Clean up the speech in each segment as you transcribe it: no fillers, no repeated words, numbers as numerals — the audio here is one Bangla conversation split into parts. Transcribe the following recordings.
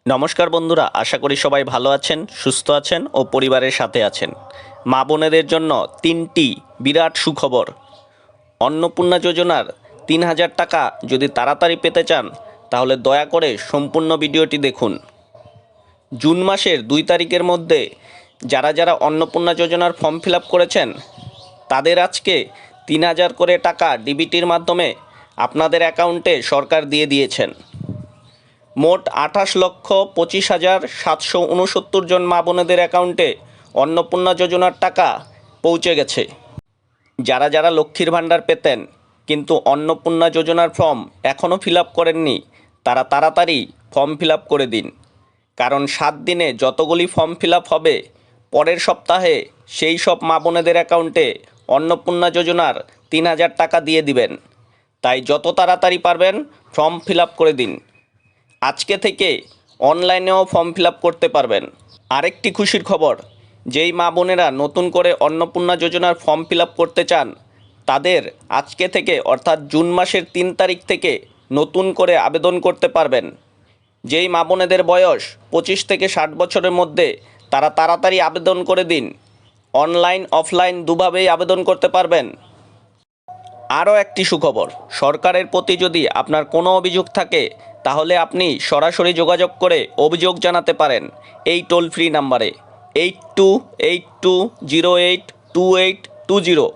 নমস্কার বন্ধুরা, আশা করি সবাই ভালো আছেন, সুস্থ আছেন ও পরিবারের সাথে আছেন। মা বোনেদের জন্য তিনটি বিরাট সুখবর। অন্নপূর্ণা যোজনার ৩,০০০ টাকা যদি তাড়াতাড়ি পেতে চান তাহলে দয়া করে সম্পূর্ণ ভিডিওটি দেখুন। জুন মাসের ২ তারিখের মধ্যে যারা যারা অন্নপূর্ণা যোজনার ফর্ম ফিল আপ করেছেন তাদের আজকে ৩,০০০ করে টাকা ডিবিটির মাধ্যমে আপনাদের অ্যাকাউন্টে সরকার দিয়ে দিয়েছেন। মোট ২৮,২৫,৭৬৯ জন মা বোনেদের অ্যাকাউন্টে অন্নপূর্ণা যোজনার টাকা পৌঁছে গেছে। যারা যারা লক্ষ্মীর ভাণ্ডার পেতেন কিন্তু অন্নপূর্ণা যোজনার ফর্ম এখনও ফিল আপ করেননি তারা তাড়াতাড়ি ফর্ম ফিল আপ করে দিন, কারণ ৭ দিনে যতগুলি ফর্ম ফিল আপ হবে পরের সপ্তাহে সেই সব মা বোনেদের অ্যাকাউন্টে অন্নপূর্ণা যোজনার ৩,০০০ টাকা দিয়ে দিবেন। তাই যত তাড়াতাড়ি পারবেন ফর্ম ফিল আপ করে দিন। আজকে থেকে অনলাইনেও ফর্ম ফিল আপ করতে পারবেন। আরেকটি খুশির খবর, যেই মা বোনেরা নতুন করে অন্নপূর্ণা যোজনার ফর্ম ফিল আপ করতে চান তাদের আজকে থেকে অর্থাৎ জুন মাসের ৩ তারিখ থেকে নতুন করে আবেদন করতে পারবেন। যেই মা বোনেদের বয়স ২৫ থেকে ৬০ বছরের মধ্যে তারা তাড়াতাড়ি আবেদন করে দিন। অনলাইন অফলাইন দুভাবেই আবেদন করতে পারবেন। আরও একটি সুখবর, সরকারের প্রতি যদি আপনার কোনো অভিযোগ থাকে তাহলে আপনি সরাসরি যোগাযোগ করে অভিযোগ জানাতে পারেন এই টোল ফ্রি নাম্বারে 8282082820,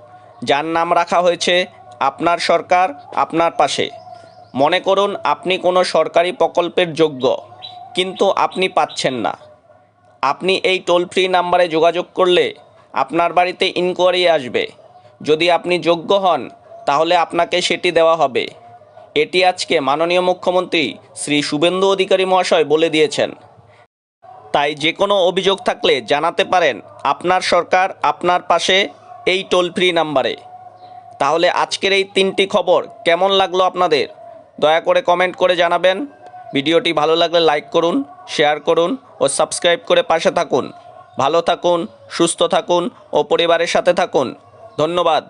যার নাম রাখা হয়েছে আপনার সরকার আপনার পাশে। মনে করুন আপনি কোনো সরকারি প্রকল্পের যোগ্য কিন্তু আপনি পাচ্ছেন না, আপনি এই টোল ফ্রি নাম্বারে যোগাযোগ করলে আপনার বাড়িতে ইনকোয়ারি আসবে। যদি আপনি যোগ্য হন তাহলে আপনাকে সেটি দেওয়া হবে। এটি আজকে মাননীয় মুখ্যমন্ত্রী শ্রী শুভেন্দু অধিকারী মহাশয় বলে দিয়েছেন। তাই যে কোনো অভিযোগ থাকলে জানাতে পারেন আপনার সরকার আপনার পাশে এই টোল ফ্রি নাম্বারে। তাহলে আজকের এই 3টি খবর কেমন লাগলো আপনাদের দয়া করে কমেন্ট করে জানাবেন। ভিডিওটি ভালো লাগলে লাইক করুন, শেয়ার করুন ও সাবস্ক্রাইব করে পাশে থাকুন। ভালো থাকুন, সুস্থ থাকুন ও পরিবারের সাথে থাকুন। ধন্যবাদ।